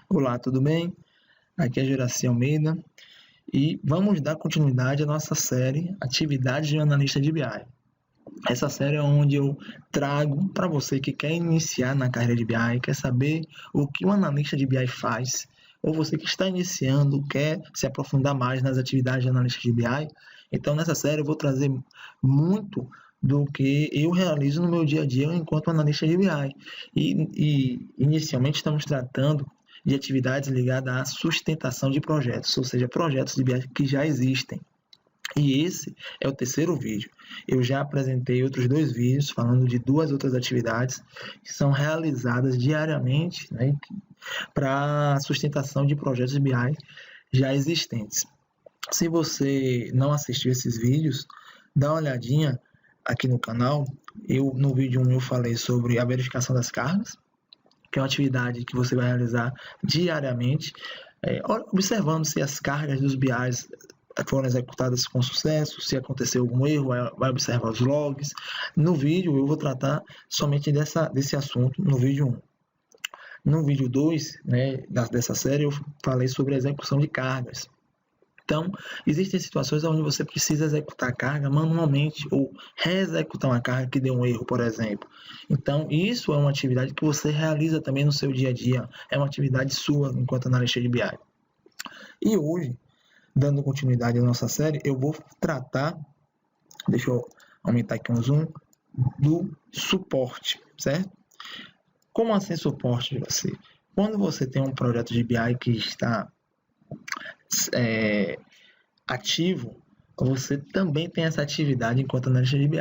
Olá, tudo bem? Aqui é Juraci Almeida e vamos dar continuidade à nossa série Atividades de Analista de BI. Essa série é onde eu trago para você que quer iniciar na carreira de BI, quer saber o que um analista de BI faz, ou você que está iniciando, quer se aprofundar mais nas atividades de analista de BI. Então, nessa série eu vou trazer muito do que eu realizo no meu dia a dia enquanto analista de BI. E inicialmente estamos tratando de atividades ligadas à sustentação de projetos, ou seja, projetos de BI que já existem. E esse é o terceiro vídeo. Eu já apresentei outros dois vídeos falando de duas outras atividades que são realizadas diariamente, né, para a sustentação de projetos de BI já existentes. Se você não assistiu esses vídeos, dá uma olhadinha aqui no canal. No vídeo 1 eu falei sobre a verificação das cargas, que é uma atividade que você vai realizar diariamente, observando se as cargas dos BIs foram executadas com sucesso, se aconteceu algum erro, vai observar os logs. No vídeo eu vou tratar somente desse assunto, no vídeo 1. No vídeo 2, né, dessa série, eu falei sobre a execução de cargas. Então, existem situações onde você precisa executar a carga manualmente ou reexecutar uma carga que deu um erro, por exemplo. Então, isso é uma atividade que você realiza também no seu dia a dia. É uma atividade sua enquanto analista de BI. E hoje, dando continuidade à nossa série, eu vou tratar, deixa eu aumentar aqui um zoom, do suporte, certo? Como assim suporte de você? Quando você tem um projeto de BI que está ativo, você também tem essa atividade enquanto analista de BI.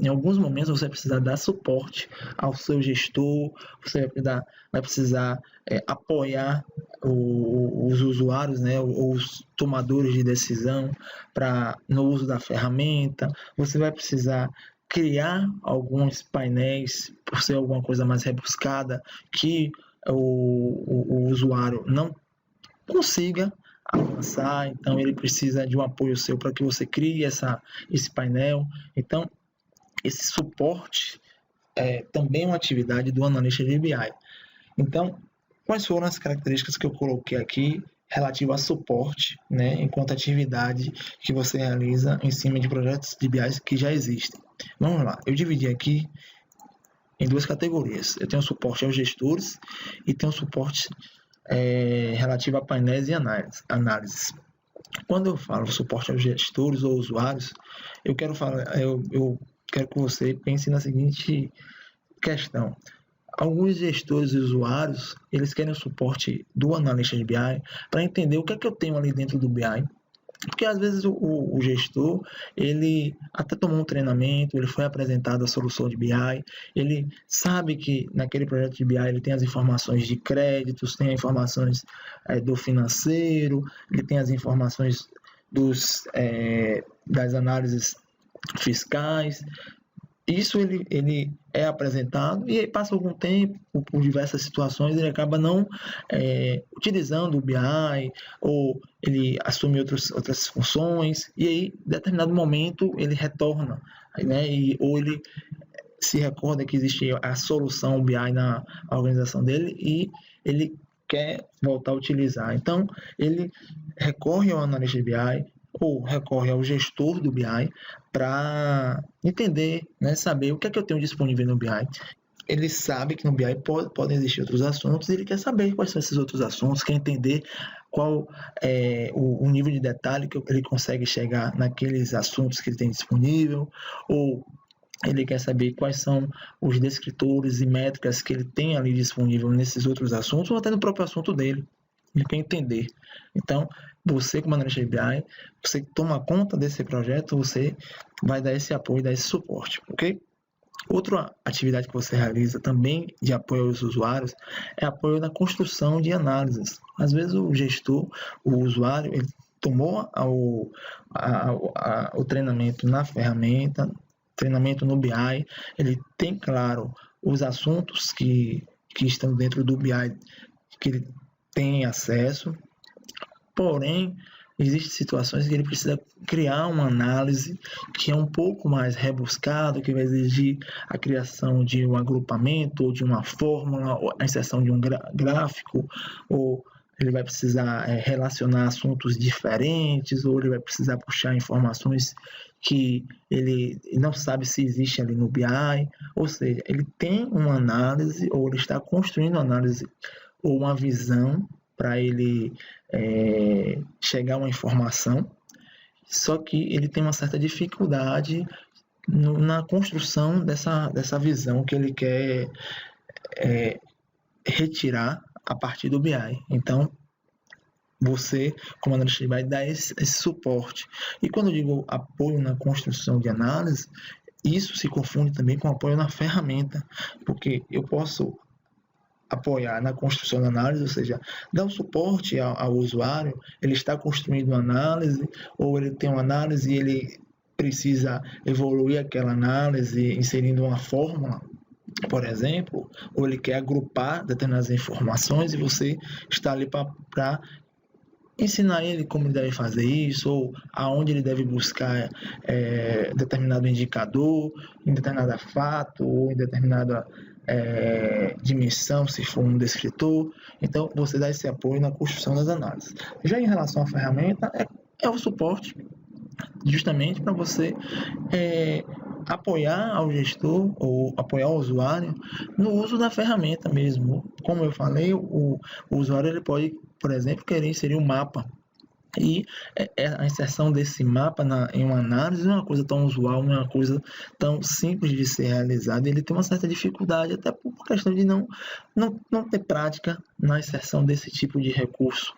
Em alguns momentos você vai precisar dar suporte ao seu gestor, você vai precisar apoiar os usuários, né, os tomadores de decisão no uso da ferramenta, você vai precisar criar alguns painéis, por ser alguma coisa mais rebuscada, que o usuário não consiga avançar, então ele precisa de um apoio seu para que você crie esse painel. Então, esse suporte também é uma atividade do analista de BI. Então, quais foram as características que eu coloquei aqui relativo a suporte, né, enquanto atividade que você realiza em cima de projetos de BI que já existem? Vamos lá, eu dividi aqui em duas categorias. Eu tenho suporte aos gestores e tenho suporte relativo a painéis e análises. Quando eu falo suporte aos gestores ou usuários, eu quero que você pense na seguinte questão. Alguns gestores e usuários, eles querem o suporte do analista de BI para entender o que é que eu tenho ali dentro do BI. Porque às vezes o gestor, ele até tomou um treinamento, ele foi apresentado a solução de BI, ele sabe que naquele projeto de BI ele tem as informações de créditos, tem as informações do financeiro, ele tem as informações das análises fiscais. Isso ele é apresentado e passa algum tempo, por diversas situações, ele acaba não utilizando o BI ou ele assume outras funções e aí, em determinado momento, ele retorna, né, ou ele se recorda que existe a solução BI na organização dele e ele quer voltar a utilizar. Então, ele recorre ao analista de BI ou recorre ao gestor do BI para entender, né, saber o que é que eu tenho disponível no BI. Ele sabe que no BI podem existir outros assuntos e ele quer saber quais são esses outros assuntos, quer entender qual é o nível de detalhe que ele consegue chegar naqueles assuntos que ele tem disponível, ou ele quer saber quais são os descritores e métricas que ele tem ali disponível nesses outros assuntos, ou até no próprio assunto dele. Ele quer entender. Então, você como analista de BI, você toma conta desse projeto, você vai dar esse apoio, dar esse suporte, ok? Outra atividade que você realiza também de apoio aos usuários é apoio na construção de análises. Às vezes o gestor, o usuário, ele tomou o treinamento na ferramenta, treinamento no BI, ele tem, claro, os assuntos que estão dentro do BI que ele tem acesso, porém, existem situações que ele precisa criar uma análise que é um pouco mais rebuscada, que vai exigir a criação de um agrupamento, ou de uma fórmula, ou a inserção de um gráfico, ou ele vai precisar relacionar assuntos diferentes, ou ele vai precisar puxar informações que ele não sabe se existe ali no BI, ou seja, ele tem uma análise, ou ele está construindo uma análise, ou uma visão para ele chegar a uma informação, só que ele tem uma certa dificuldade na construção dessa visão que ele quer retirar a partir do BI. Então, você, como analista de BI, dá esse suporte. E quando eu digo apoio na construção de análise, isso se confunde também com apoio na ferramenta, porque eu posso apoiar na construção da análise, ou seja, dar o suporte ao usuário, ele está construindo uma análise, ou ele tem uma análise e ele precisa evoluir aquela análise inserindo uma fórmula, por exemplo, ou ele quer agrupar determinadas informações e você está ali para ensinar ele como ele deve fazer isso, ou aonde ele deve buscar determinado indicador, em determinado fato, ou em determinada dimensão, se for um descritor. Então, você dá esse apoio na construção das análises. Já em relação à ferramenta, é o suporte, justamente para você apoiar ao gestor ou apoiar o usuário no uso da ferramenta mesmo. Como eu falei, o usuário ele pode, por exemplo, querer inserir um mapa. E a inserção desse mapa em uma análise não é uma coisa tão usual, não é uma coisa tão simples de ser realizada. Ele tem uma certa dificuldade, até por questão de não ter prática na inserção desse tipo de recurso.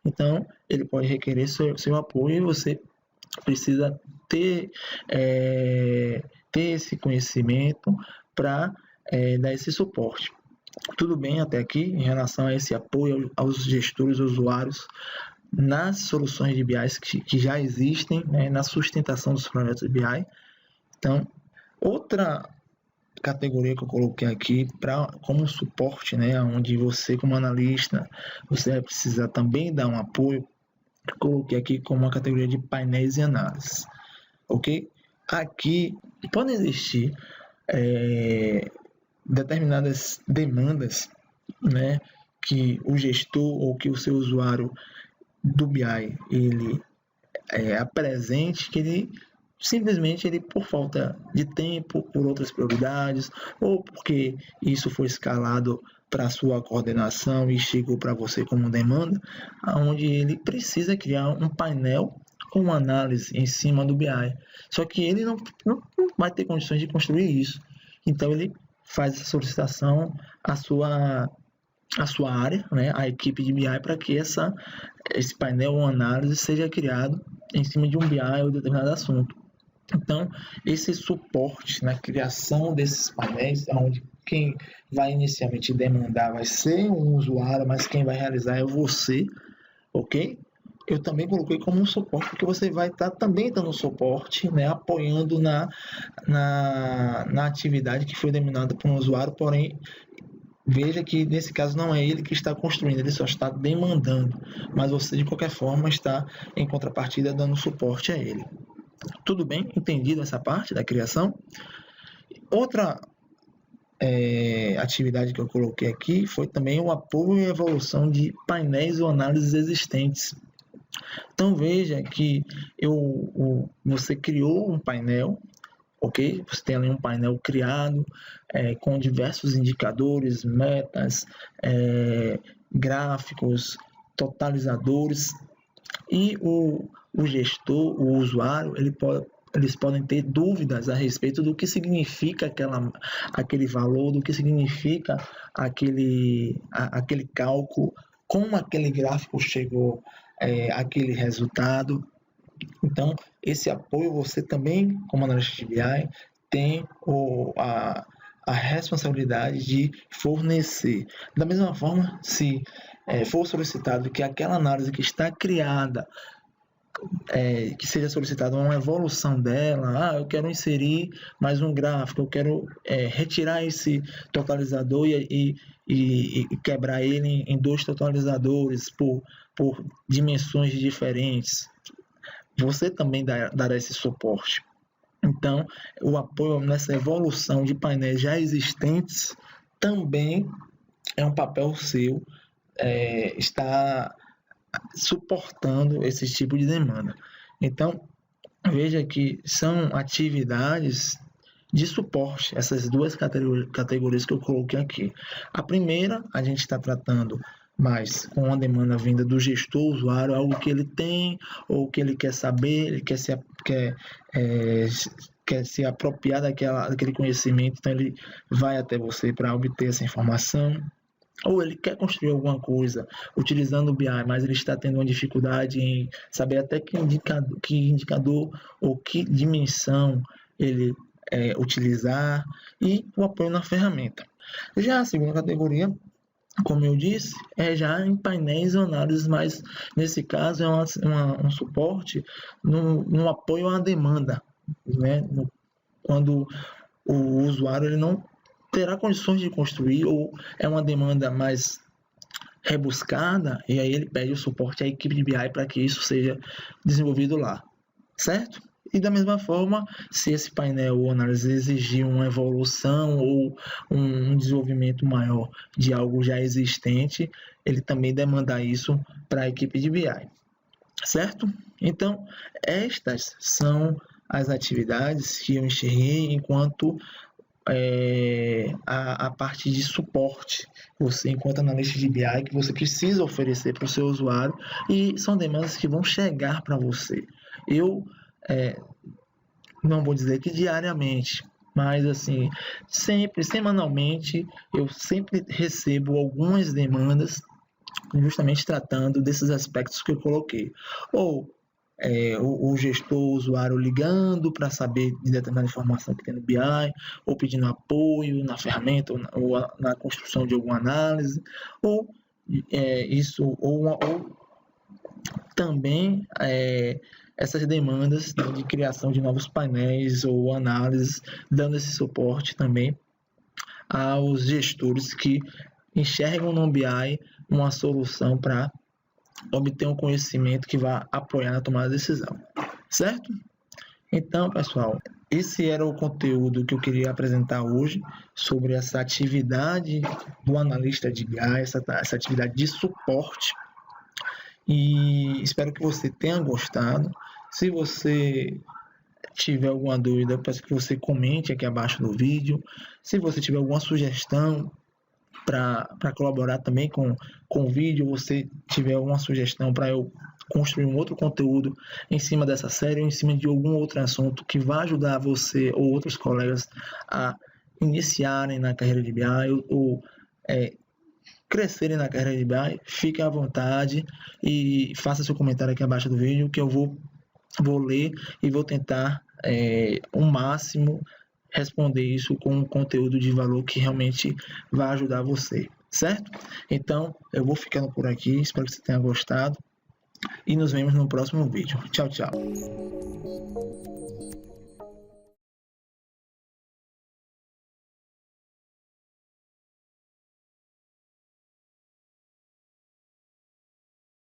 Então, ele pode requerer seu apoio e você precisa ter esse conhecimento para dar esse suporte. Tudo bem até aqui em relação a esse apoio aos gestores, usuários, nas soluções de BI que já existem, na sustentação dos projetos de BI. Então, outra categoria que eu coloquei aqui como suporte, onde você, como analista, você vai precisar também dar um apoio, eu coloquei aqui como uma categoria de painéis e análises. Ok? Aqui podem existir determinadas demandas, que o gestor ou que o seu usuário do BI ele apresente, que ele simplesmente por falta de tempo, por outras prioridades, ou porque isso foi escalado para a sua coordenação e chegou para você como demanda, onde ele precisa criar um painel com uma análise em cima do BI. Só que ele não vai ter condições de construir isso. Então ele faz essa solicitação à sua área, a equipe de BI, para que esse painel ou análise seja criado em cima de um BI ou determinado assunto. Então, esse suporte na criação desses painéis, onde quem vai inicialmente demandar vai ser um usuário, mas quem vai realizar é você, ok? Eu também coloquei como um suporte, porque você vai estar também dando suporte, apoiando na atividade que foi demandada por um usuário, porém, veja que nesse caso não é ele que está construindo, ele só está demandando, mas você de qualquer forma está em contrapartida dando suporte a ele. Tudo bem? Entendido essa parte da criação? Outra atividade que eu coloquei aqui foi também o apoio e evolução de painéis ou análises existentes. Então veja que você criou um painel, ok? Você tem ali um painel criado com diversos indicadores, metas, gráficos, totalizadores, e o gestor, o usuário, eles podem ter dúvidas a respeito do que significa aquele valor, do que significa aquele cálculo, como aquele gráfico chegou àquele resultado. Então, esse apoio você também, como analista de BI, tem a responsabilidade de fornecer. Da mesma forma, se for solicitado que aquela análise que está criada, que seja solicitada uma evolução dela, eu quero inserir mais um gráfico, eu quero retirar esse totalizador e quebrar ele em dois totalizadores por dimensões diferentes, você também dará esse suporte. Então, o apoio nessa evolução de painéis já existentes também é um papel seu, está suportando esse tipo de demanda. Então, veja que são atividades de suporte, essas duas categorias que eu coloquei aqui. A primeira, a gente está tratando mais com uma demanda vinda do gestor usuário, algo que ele tem ou que ele quer saber, ele quer se apropriar daquele conhecimento, então ele vai até você para obter essa informação. Ou ele quer construir alguma coisa utilizando o BI, mas ele está tendo uma dificuldade em saber até que indicador ou que dimensão ele utilizar, e o apoio na ferramenta. Já a segunda categoria, como eu disse, é já em painéis ou análises, mas nesse caso é um suporte no apoio à demanda, né? Quando o usuário ele não terá condições de construir, ou é uma demanda mais rebuscada, e aí ele pede o suporte à equipe de BI para que isso seja desenvolvido lá, certo? E da mesma forma, se esse painel ou análise exigir uma evolução ou um desenvolvimento maior de algo já existente, ele também demanda isso para a equipe de BI, certo? Então, estas são as atividades que eu enxerguei enquanto a parte de suporte, você enquanto analista de BI, que você precisa oferecer para o seu usuário, e são demandas que vão chegar para você. Eu não vou dizer que diariamente, mas assim, sempre, semanalmente, eu sempre recebo algumas demandas justamente tratando desses aspectos que eu coloquei. Ou o gestor, o usuário ligando para saber de determinada informação que tem no BI, ou pedindo apoio na ferramenta, ou na construção de alguma análise, ou também essas demandas de criação de novos painéis ou análises, dando esse suporte também aos gestores que enxergam no BI uma solução para obter um conhecimento que vai apoiar na tomada de decisão, certo? Então, pessoal, esse era o conteúdo que eu queria apresentar hoje sobre essa atividade do analista de BI, essa atividade de suporte, e espero que você tenha gostado. Se você tiver alguma dúvida, peço que você comente aqui abaixo do vídeo. Se você tiver alguma sugestão para colaborar também com o vídeo, você tiver alguma sugestão para eu construir um outro conteúdo em cima dessa série ou em cima de algum outro assunto que vai ajudar você ou outros colegas a iniciarem na carreira de BI ou crescerem na carreira de BI, fique à vontade e faça seu comentário aqui abaixo do vídeo, que eu vou ler e vou tentar o máximo responder isso com um conteúdo de valor que realmente vai ajudar você, certo? Então, eu vou ficando por aqui, espero que você tenha gostado e nos vemos no próximo vídeo. Tchau, tchau!